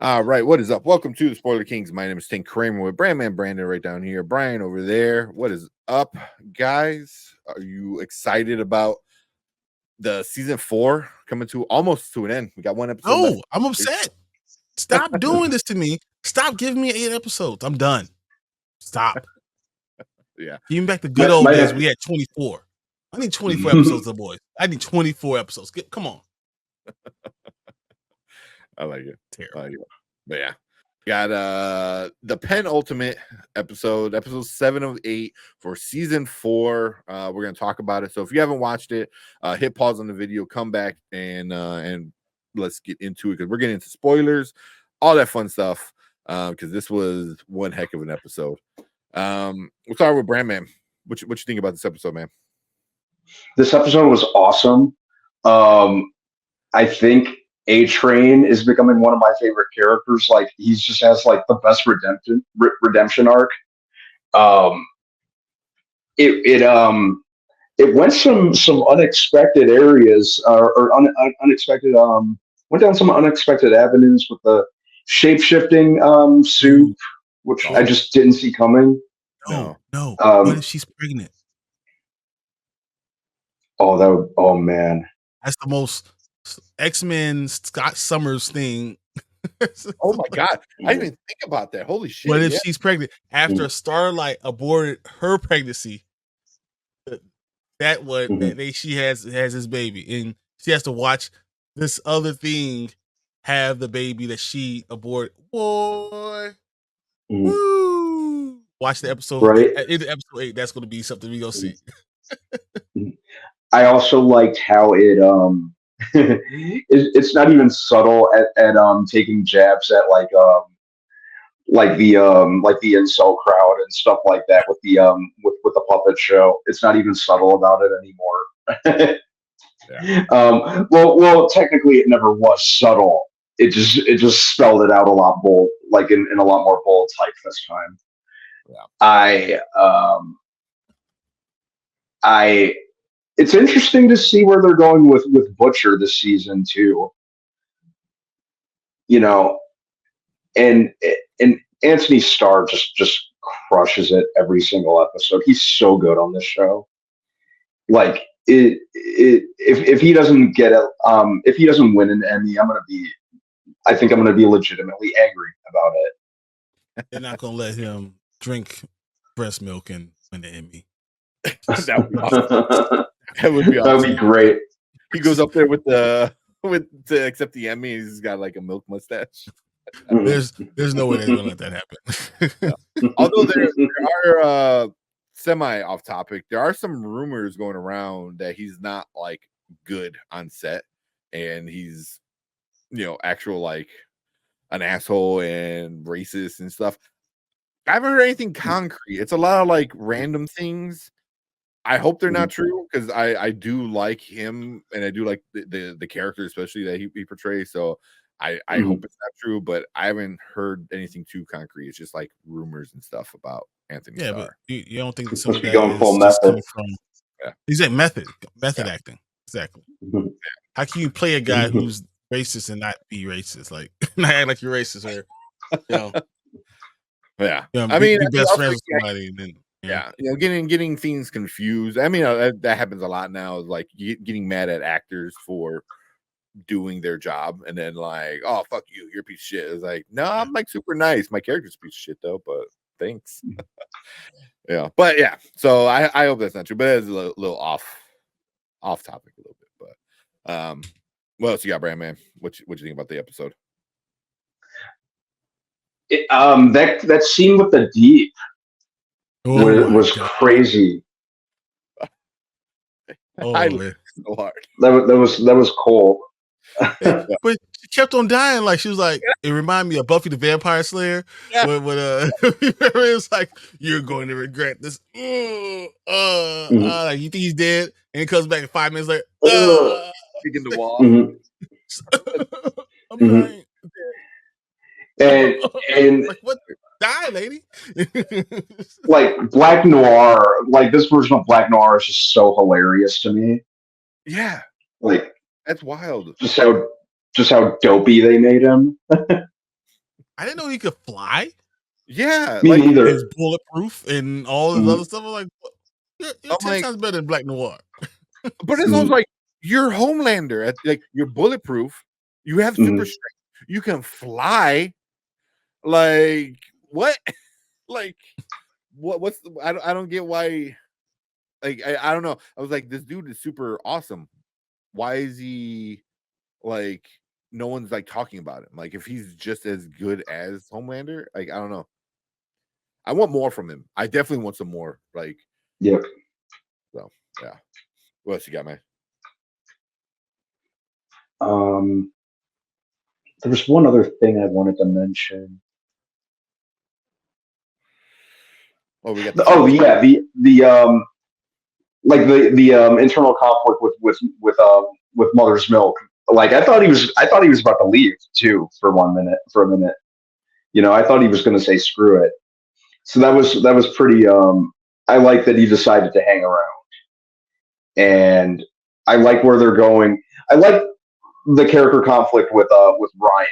All right, what is up? Welcome to the Spoiler Kings. My name is Tim Kramer with Brandman Brandon right down here. Brian over there. What is up, guys? Are you excited about the season 4 coming to almost to an end? We got one episode left. No, I'm upset. Stop doing this to me. Stop giving me 8 episodes. I'm done. Stop. Yeah. Give me back the good old days. We had 24. I need 24 episodes of The Boys. I need 24 episodes. Come on. I like it. Terrible. I like it. But yeah. Got the penultimate episode 7 of 8 for season 4. We're gonna talk about it. So if you haven't watched it, hit pause on the video, come back and let's get into it because we're getting into spoilers, all that fun stuff. Because this was one heck of an episode. We'll start with Brandman. What you think about this episode, man? This episode was awesome. I think A-Train is becoming one of my favorite characters. Like he just has like the best redemption arc. It went some unexpected areas unexpected went down some unexpected avenues with the shape-shifting soup, which I just didn't see coming. No. What if she's pregnant? Oh man. That's the most X-Men Scott Summers thing. Oh my god. I didn't even think about that. Holy shit. What if she's pregnant? After Starlight aborted her pregnancy, she has his baby, and she has to watch this other thing have the baby that she aborted. Boy. Woo! Watch the episode. Right. In episode 8, that's going to be something we gonna see. I also liked how it's not even subtle at taking jabs at like the incel crowd and stuff like that with the puppet show. It's not even subtle about it anymore. Yeah. Well, technically it never was subtle. It just spelled it out a lot bold, like in a lot more bold type this time. Yeah. It's interesting to see where they're going with Butcher this season too. You know, and Anthony Starr just crushes it every single episode. He's so good on this show. Like if he doesn't get it, if he doesn't win an Emmy, I think I'm gonna be legitimately angry about it. They're not gonna let him drink breast milk and win the Emmy. That would be awesome. That would be awesome. That would be great. He goes up there to accept the Emmy. He's got like a milk mustache. There's no way they're gonna let that happen. Yeah. Although there are semi off topic, there are some rumors going around that he's not like good on set, and he's actual like an asshole and racist and stuff. I haven't heard anything concrete. It's a lot of like random things. I hope they're not true because I do like him and I do like the character, especially that he portrays. So I hope it's not true, but I haven't heard anything too concrete. It's just like rumors and stuff about Anthony Starr. But you don't think some of that going full method? He's at method acting. Exactly. Yeah. How can you play a guy who's racist and not be racist? Like not act like you're racist, or Yeah. I mean, be best friends with somebody, and then. Yeah, getting things confused. I mean, that happens a lot now. Is like getting mad at actors for doing their job, and then like, oh fuck you, you're a piece of shit. It's like, no, I'm like super nice. My character's a piece of shit though, but thanks. Yeah, but yeah. So I hope that's not true, but it's a little off topic a little bit. But what else you got, Brandman? What you think about the episode? That scene with the deep. Was crazy. I laughed so hard. That was cool. But she kept on dying. Like she was like, it reminded me of Buffy the Vampire Slayer. Yeah. When it was like, you're going to regret this. Like you think he's dead, and he comes back in 5 minutes later. Kicking the wall. I'm dying. And like, what? Die, lady. Like Black Noir, like this version of Black Noir is just so hilarious to me. Yeah, like that's wild. Just how dopey they made him. I didn't know he could fly. Yeah, Me like neither. He's bulletproof and all this other stuff. I'm like, you're I'm 10 like, times better than Black Noir. but it's almost like you're Homelander. Like you're bulletproof. You have super strength. You can fly. Like what? Like what's the, I don't get why. Like I don't know. I was like, this dude is super awesome. Why is he like no one's like talking about him? Like if he's just as good as Homelander, like I don't know. I want more from him. I definitely want some more. Like Yep. so yeah. What else you got, man? There was one other thing I wanted to mention. Oh, we got Yeah, the internal conflict with Mother's Milk. Like I thought he was about to leave too for a minute. I thought he was going to say screw it. So that was pretty. I like that he decided to hang around, and I like where they're going. I like the character conflict with Ryan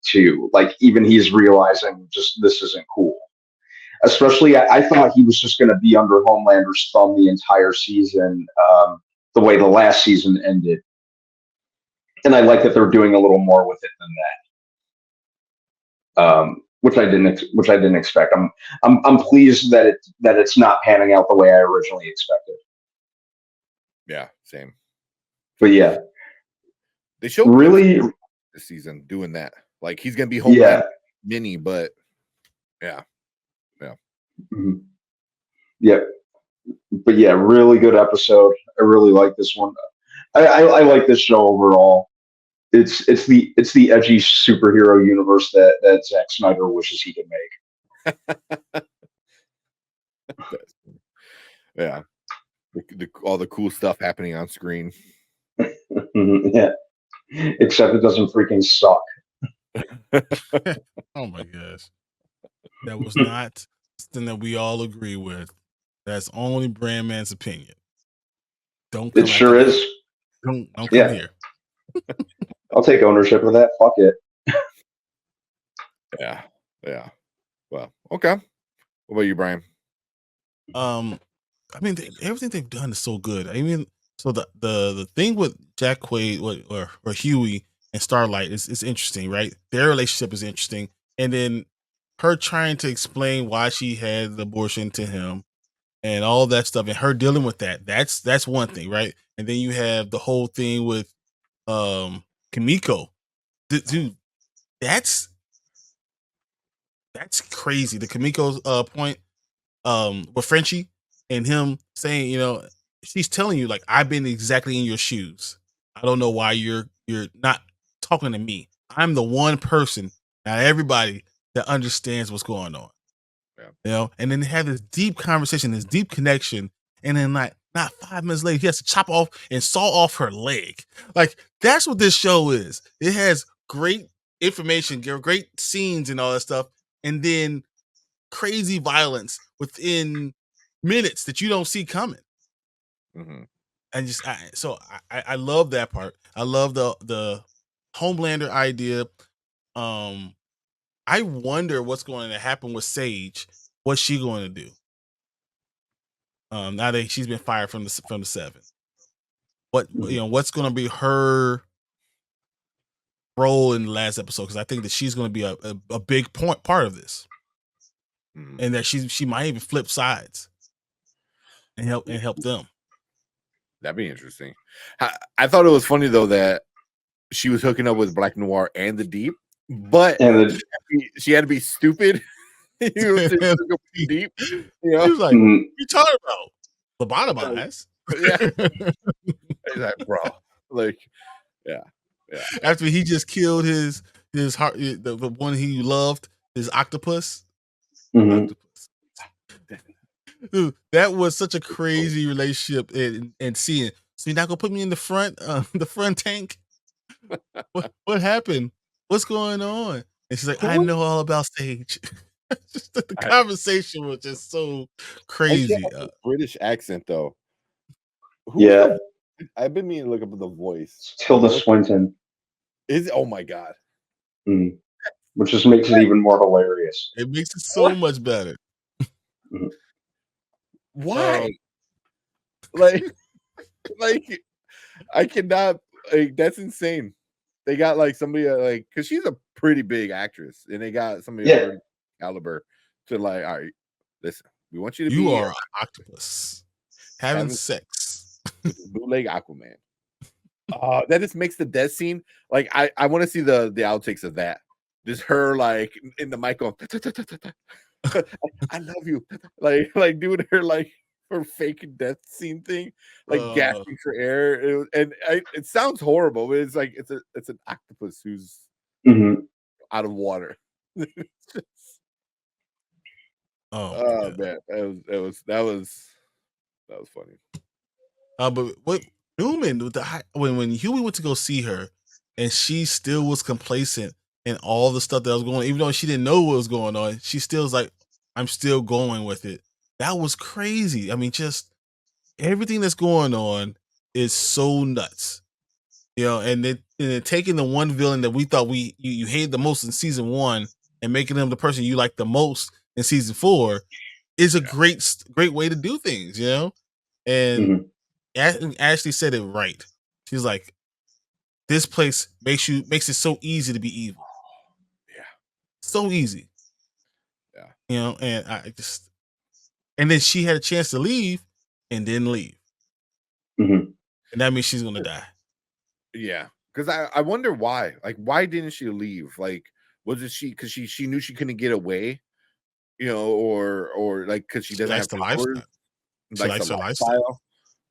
too. Like even he's realizing just this isn't cool. Especially, I thought he was just going to be under Homelander's thumb the entire season, the way the last season ended. And I like that they're doing a little more with it than that, which I didn't expect. I'm pleased that it's not panning out the way I originally expected. Yeah, same. But yeah, they showed really this season doing that. Like he's gonna be Homelander mini, but yeah. Mm-hmm. Yeah, but yeah, really good episode. I really like this one. I like this show overall. It's the edgy superhero universe that Zack Snyder wishes he could make. Yeah, all the cool stuff happening on screen. Yeah, except it doesn't freaking suck. Oh my gosh, that was not something that we all agree with. That's only Brandman's opinion. Don't come. It sure is. Don't come here. I'll take ownership of that. Fuck it. Yeah. Well, okay. What about you, Brian? I mean, everything they've done is so good. I mean, so the thing with Jack Quaid or Huey and Starlight is interesting, right? Their relationship is interesting, and then her trying to explain why she had the abortion to him and all that stuff, and her dealing with that. That's one thing, right? And then you have the whole thing with Kimiko. Dude, that's crazy. The Kimiko's point with Frenchie and him saying, she's telling you like I've been exactly in your shoes. I don't know why you're not talking to me. I'm the one person, not everybody, that understands what's going on. Yeah. And then they have this deep conversation, this deep connection, and then like not 5 minutes later, he has to chop off and saw off her leg. Like that's what this show is. It has great information, great scenes and all that stuff, and then crazy violence within minutes that you don't see coming. Mm-hmm. And I love that part. I love the Homelander idea. I wonder what's going to happen with Sage. What's she going to do? Now that she's been fired from the 7. What's going to be her role in the last episode? Because I think that she's going to be a big part of this. Mm-hmm. And that she might even flip sides and help them. That'd be interesting. I thought it was funny though that she was hooking up with Black Noir and the Deep, but she had to be stupid. Deep. He was like, "What you talking about? Lobotomize?" Yeah. He's like, bro, like, yeah. After he just killed his heart, the one he loved, his octopus. Mm-hmm. Dude, that was such a crazy relationship and seeing. So you're not gonna put me in the front tank? What happened? What's going on? And she's like, I know all about Sage. Just the conversation was just so crazy. British accent though. Yeah. I've been meaning to look up the voice. Tilda Swinton. Is oh my god. Mm. which just makes it even more hilarious. It makes it so much better. Why? Like, like I cannot. Like, that's insane. They got like somebody like because she's a pretty big actress, and they got somebody of her caliber to like. All right, listen, we want you to You be are an octopus having sex with the bootleg Aquaman. That just makes the death scene like I want to see the outtakes of that. Just her like in the mic going, I love you, like doing her like her fake death scene thing, like gasping for air. It sounds horrible, but it's like it's an octopus who's out of water. Oh man, that was funny. But what Newman with when Huey went to go see her, and she still was complacent and all the stuff that was going on, even though she didn't know what was going on, she still was like, "I'm still going with it." That was crazy. I mean, just everything that's going on is so nuts, and then taking the one villain that we thought you hated the most in season 1 and making him the person you like the most in season 4 is a great way to do things, and Ashley said it right. She's like, this place makes it so easy to be evil. Yeah. So easy. Yeah. And and then she had a chance to leave and didn't leave. And that means she's gonna die. Yeah. Because I wonder why. Like, why didn't she leave? Like, was it because she knew she couldn't get away, or like because she doesn't have the powers, lifestyle. She likes the her lifestyle.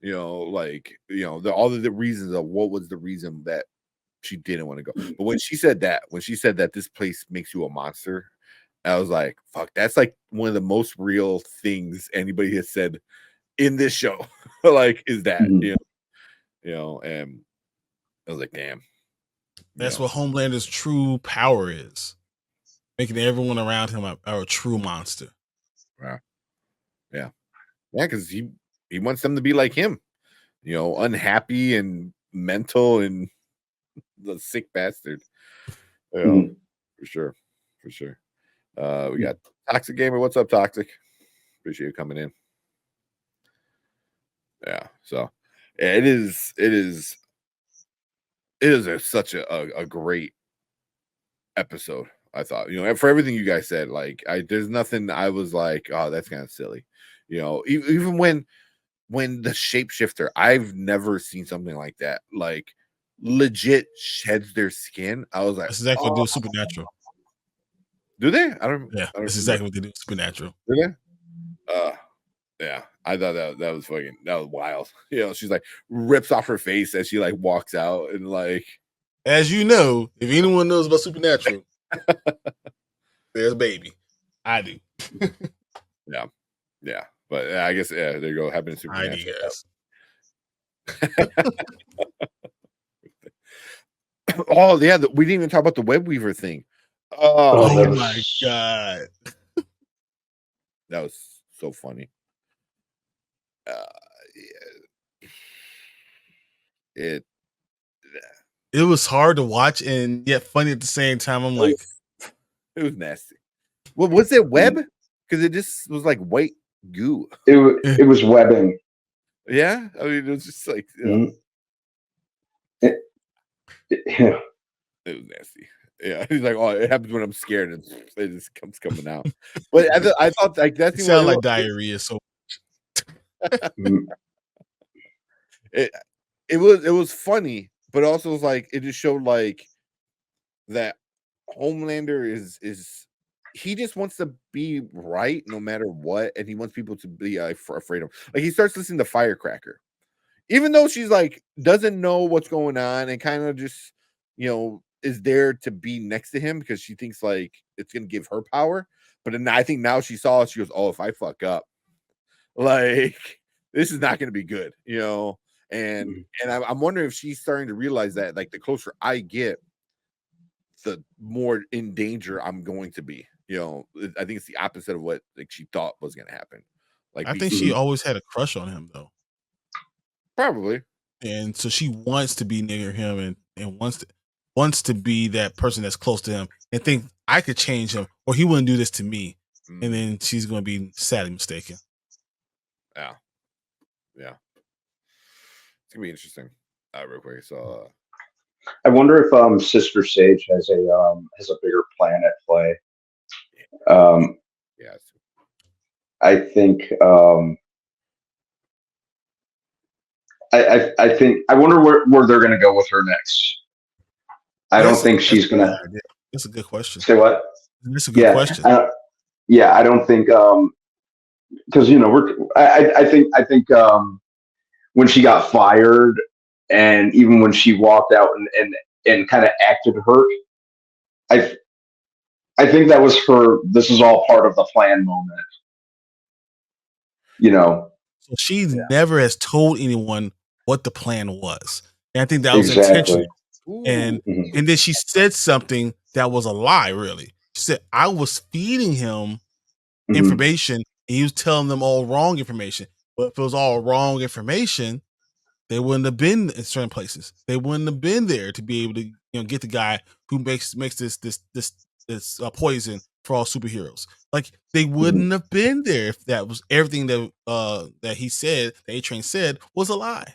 All of the reasons of what was the reason that she didn't want to go. But when she said that this place makes you a monster, I was like, fuck, that's like one of the most real things anybody has said in this show. Like, is that, and I was like, damn. That's what Homelander's true power is. Making everyone around him a true monster. Yeah. Yeah. Yeah, because he wants them to be like him, unhappy and mental and the sick bastard. For sure. For sure. We got Toxic Gamer. What's up, Toxic? Appreciate you coming in. Yeah. So it is such a great episode. I thought, for everything you guys said, like there's nothing I was like, oh, that's kind of silly. Even when the shapeshifter, I've never seen something like that. Like legit sheds their skin. I was like, that's exactly what they do with Supernatural. Do they? I don't. Yeah, that's exactly what they do with Supernatural. Do they? Yeah, I thought that was fucking, that was wild. She's like rips off her face as she like walks out, and like, as you know, if anyone knows about Supernatural, there's a baby. I do. Yeah. But I guess there you go. Happened in Supernatural. Oh yeah, we didn't even talk about the web weaver thing. Oh my god, that was so funny. It was hard to watch and yet funny at the same time. I'm like, it was nasty. Well, was it web? Because it just was like white goo. It was webbing. Yeah, I mean, it was just like, it was nasty. Yeah, he's like, oh, it happens when I'm scared, and it just comes coming out. But I thought like that sounded like diarrhea. So it was funny, but also was like it just showed like that Homelander is he just wants to be right no matter what, and he wants people to be afraid of him. Like he starts listening to Firecracker, even though she's like doesn't know what's going on and kind of just is there to be next to him because she thinks like it's gonna give her power. But then I think now she saw it, she goes, oh, if I fuck up, like this is not gonna be good, and I'm wondering if she's starting to realize that like the closer I get, the more in danger I'm going to be. I think it's the opposite of what like she thought was gonna happen. Like I think she always had a crush on him though. Probably. And so she wants to be near him and wants to be that person that's close to him. and think I could change him, or he wouldn't do this to me. Mm. And then she's going to be sadly mistaken. Yeah. It's gonna be interesting. Real quick, so I wonder if Sister Sage has a bigger plan at play. yeah, I think I think I wonder where they're going to go with her next. I don't think she's going to. That's a good question. Say what? That's a good question. I don't think because I think when she got fired and even when she walked out and kind of acted hurt, I think that was her. This is all part of the plan moment. So she never has told anyone what the plan was, and I think that was exactly intentional. And and then she said something that was a lie. Really, she said, "I was feeding him information, and he was telling them all wrong information. But if it was all wrong information, they wouldn't have been in certain places. They wouldn't have been there to be able to get the guy who makes this poison for all superheroes. Like they wouldn't have been there if that was everything that he said, that A-Train said, was a lie.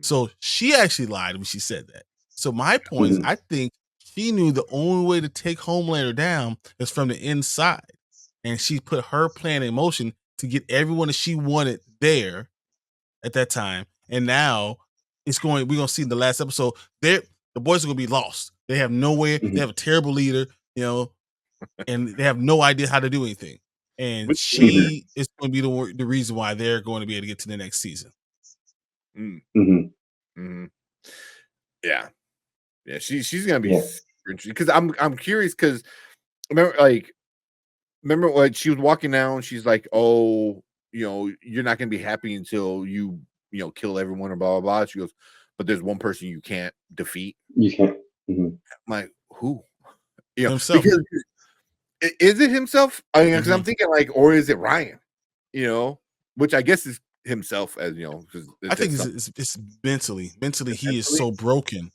So she actually lied when she said that. So my point is, I think she knew the only way to take Homelander down is from the inside, and she put her plan in motion to get everyone that she wanted there at that time. And now we're gonna see in the last episode, the boys are gonna be lost. They have nowhere, they have a terrible leader, and they have no idea how to do anything. And she is going to be the reason why they're going to be able to get to the next season. Yeah, she's gonna be super interesting because I'm curious because remember when she was walking down, she's like, "Oh, you're not gonna be happy until you kill everyone or blah blah blah." She goes, "But there's one person you can't defeat." You can't. I'm like, who? Himself. Because is it himself? I mean, because I'm thinking or is it Ryan? Which I guess is himself, as I think it's mentally. Mentally, he is so broken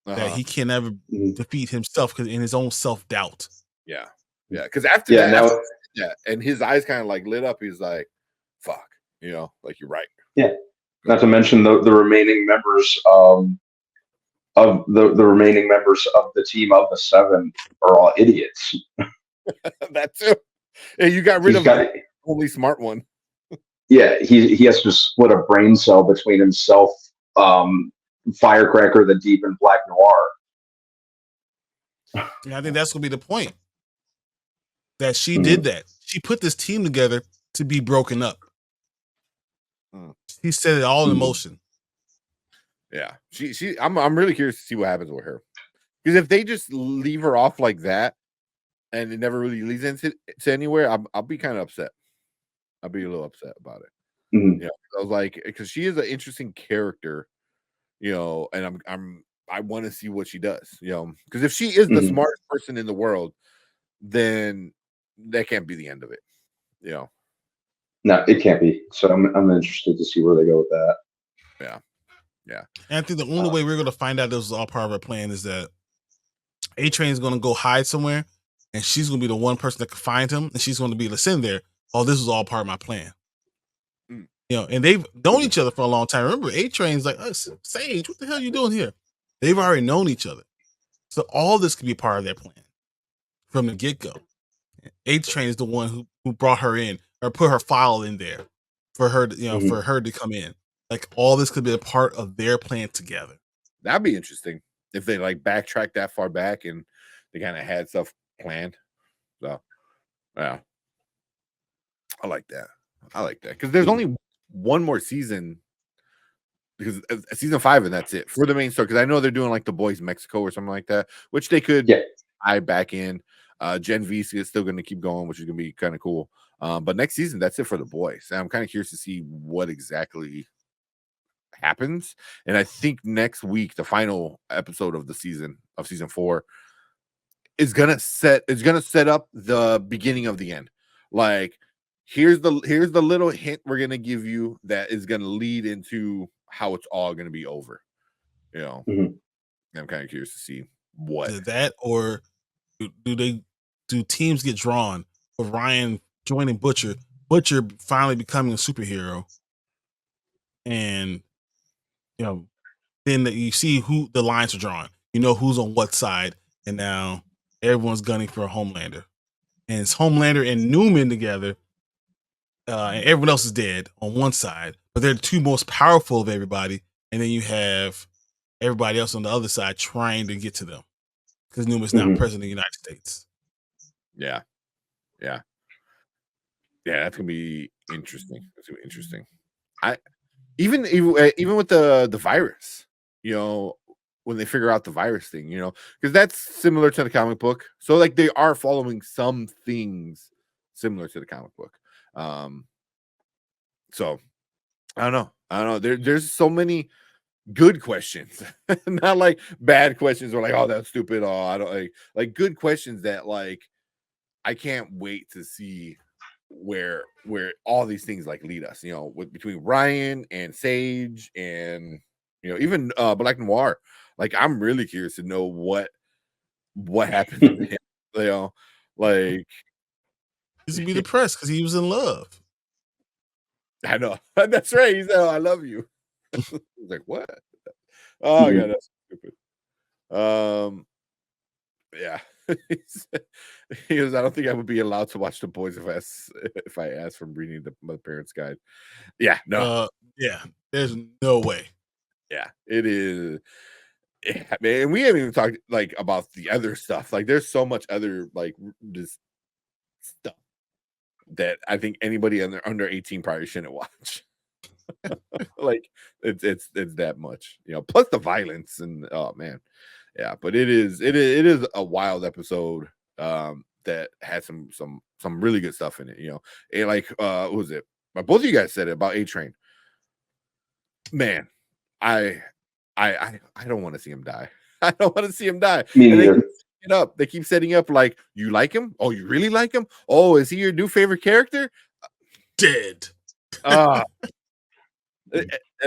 that he can never defeat himself because in his own self doubt. Yeah, because after that, and his eyes kind of lit up. He's like, "Fuck," you're right. Yeah, not to mention the remaining members of the remaining members of the team of the 7 are all idiots. That too. And you got rid of the only smart one. Yeah, he has to split a brain cell between himself, Firecracker, the Deep, and Black Noir. Yeah, I think that's gonna be the point. That she did that. She put this team together to be broken up. He set it all in motion. Yeah, I'm really curious to see what happens with her, because if they just leave her off like that, and it never really leads into anywhere, I'll be kind of upset. I'll be a little upset about it. I was like, because she is an interesting character, and I want to see what she does, because if she is the smartest person in the world, then that can't be the end of it, No, it can't be. So I'm interested to see where they go with that. Yeah. And I think the only way we're going to find out this was all part of her plan is that A-Train is going to go hide somewhere, and she's going to be the one person that can find him, and she's going to be able to send there. Oh, this was all part of my plan. And they've known each other for a long time. Remember, A-Train's like, Sage, what the hell are you doing here? They've already known each other. So all this could be part of their plan from the get-go. A-Train is the one who brought her in or put her file in there for her to, for her to come in. Like all this could be a part of their plan together. That'd be interesting if they backtrack that far back and they kind of had stuff planned. So, yeah, I like that. Because there's only one more season, because season 5 and that's it for the main story. Because I know they're doing The Boys Mexico or something like that, which they could tie back in. Gen V is still going to keep going, which is going to be kind of cool. But next season, that's it for The Boys. And I'm kind of curious to see what exactly happens. And I think next week, the final episode of season 4 is gonna set up the beginning of the end. Here's the little hint we're gonna give you that is gonna lead into how it's all gonna be over. I'm kind of curious to see what that, or do teams get drawn with Ryan joining Butcher finally becoming a superhero, and you know then you see who the lines are drawn. You know who's on what side, and now everyone's gunning for Homelander, and it's Homelander and Newman together, and everyone else is dead on one side, but they're the two most powerful of everybody, and then you have everybody else on the other side trying to get to them because Newman's now president of the United States. Yeah, yeah, that's gonna be interesting. That's gonna be interesting. I even with the virus, when they figure out the virus thing, because that's similar to the comic book. So like they are following some things similar to the comic book. So I don't know. There's so many good questions, not like bad questions or like, oh, that's stupid. Oh, I don't like good questions that like I can't wait to see where all these things like lead us, with between Ryan and Sage and even Black Noir. Like I'm really curious to know what happens to him, like He's gonna be depressed because he was in love. I know. That's right. He said, "Oh, I love you." He's like, "What?" Oh yeah, that's stupid. Yeah. He goes, "I don't think I would be allowed to watch The Boys if I asked from reading my parents' guide." Yeah, no. Yeah, there's no way. Yeah, it is. Yeah, man, and we haven't even talked like about the other stuff. Like, there's so much other like this stuff that I think anybody under 18 probably shouldn't watch. Like, it's that much, plus the violence and oh man. Yeah, but it is a wild episode that had some really good stuff in it, And like what was it? Both of you guys said it about A Train. Man, I don't want to see him die. I don't want to see him die. Me And neither. they keep setting up like, you like him? Oh, you really like him? Oh, is he your new favorite character? Dead. At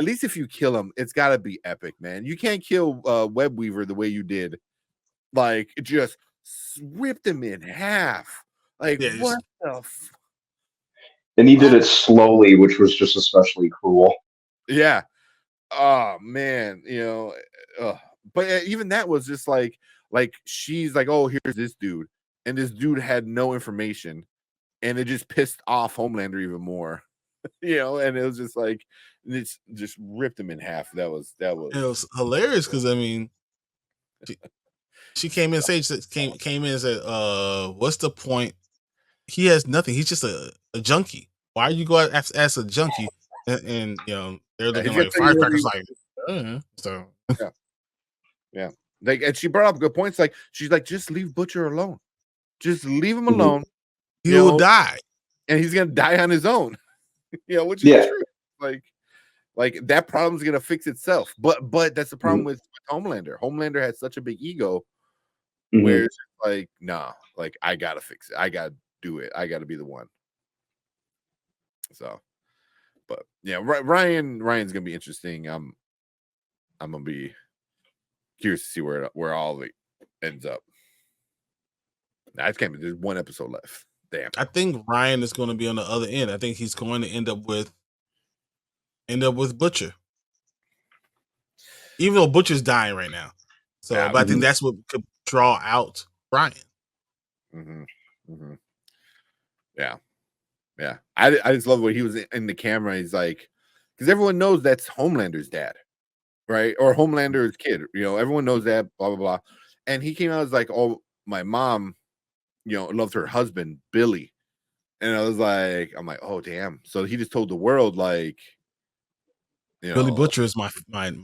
least if you kill him, it's got to be epic, man. You can't kill Web Weaver the way you did. Like, it just ripped him in half. Like, Yeah, what the And he did it slowly, which was just especially cruel. Yeah. Oh man, but even that was just like she's like, oh, here's this dude, and this dude had no information, and it just pissed off Homelander even more, and it was just like it's just ripped him in half. That was it was hilarious because I mean, she came in, Sage came in and said, what's the point? He has nothing. He's just a junkie. Why you go as a junkie? And they're looking like firecrackers, like so. Yeah. Like, and she brought up good points. Like, she's like, just leave Butcher alone. Just leave him alone. He will die, and he's gonna die on his own. Which is true. Like that problem's gonna fix itself. But that's the problem with Homelander. Homelander has such a big ego, where it's like, nah, like I gotta fix it. I gotta do it. I gotta be the one. So, but yeah, Ryan's gonna be interesting. I'm gonna be curious to see where all of it ends up. I can't believe there's one episode left. Damn. I think Ryan is going to be on the other end. I think he's going to end up with Butcher, even though Butcher's dying right now. So, but I think that's what could draw out Ryan. Yeah. I just love what he was in the camera. He's like, because everyone knows that's Homelander's dad, right? Or Homelander's kid. Everyone knows that. Blah blah blah. And he came out as like, oh, my mom, loved her husband Billy, and I was like, I'm like, oh damn. So he just told the world like, Billy Butcher is my stepdad,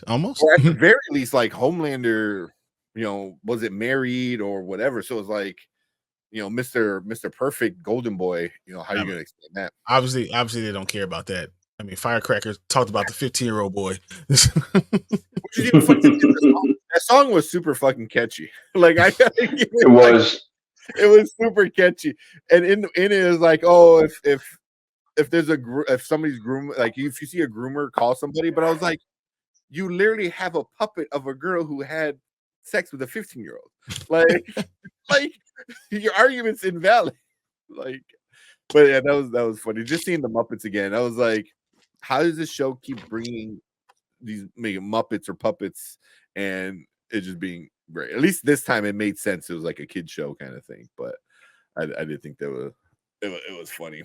almost. Or at the very least, like Homelander, was it married or whatever? So it's like, Mr. Perfect Golden Boy. How are you gonna explain that? Obviously, they don't care about that. I mean, Firecrackers talked about the 15-year-old boy. That song was super fucking catchy. Like it was. It was super catchy, and in it is like, oh, if there's if somebody's groom, like if you see a groomer call somebody, but I was like, you literally have a puppet of a girl who had sex with a 15-year-old. Like your argument's invalid. Like, but yeah, that was funny. Just seeing the Muppets again, I was like, how does this show keep bringing these making Muppets or puppets and it just being great? At least this time it made sense. It was like a kid show kind of thing, but I did think that it was funny.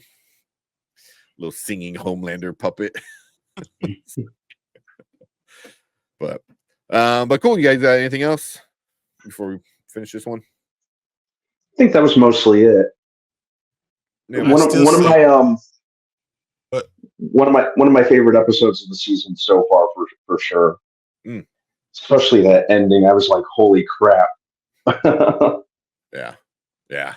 Little singing Homelander puppet. But cool. You guys got anything else before we finish this one? I think that was mostly it. Yeah, one of my favorite episodes of the season so far, for sure. Especially that ending. I was like, holy crap. Yeah.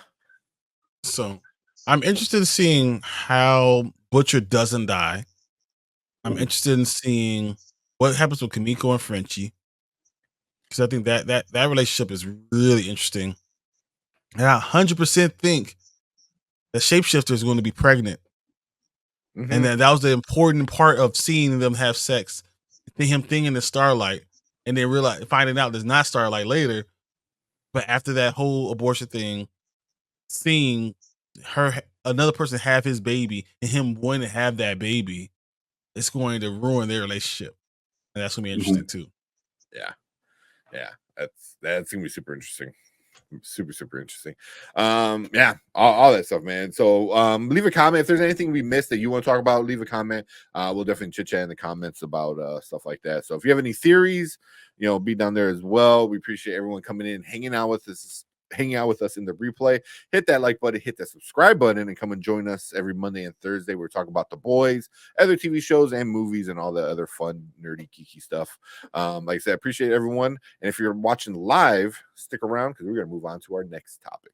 So I'm interested in seeing how Butcher doesn't die. I'm interested in seeing what happens with Kimiko and Frenchie, because I think that relationship is really interesting, and I 100% think the shapeshifter is going to be pregnant, and that was the important part of seeing them have sex. Him thinking it's Starlight, and then finding out there's not Starlight later. But after that whole abortion thing, seeing another person have his baby and him wanting to have that baby, it's going to ruin their relationship, and that's gonna be interesting too. Yeah, that's gonna be super interesting. Super interesting. Yeah, all that stuff, man. So leave a comment if there's anything we missed that you want to talk about. Leave a comment. We'll definitely chit chat in the comments about stuff like that. So if you have any theories, be down there as well. We appreciate everyone coming in, hanging out with us in the replay. Hit that like button, hit that subscribe button, and come and join us every Monday and Thursday. We're talking about The Boys, other TV shows and movies, and all the other fun, nerdy, geeky stuff. Like I said, I appreciate everyone. And if you're watching live, stick around because we're going to move on to our next topic.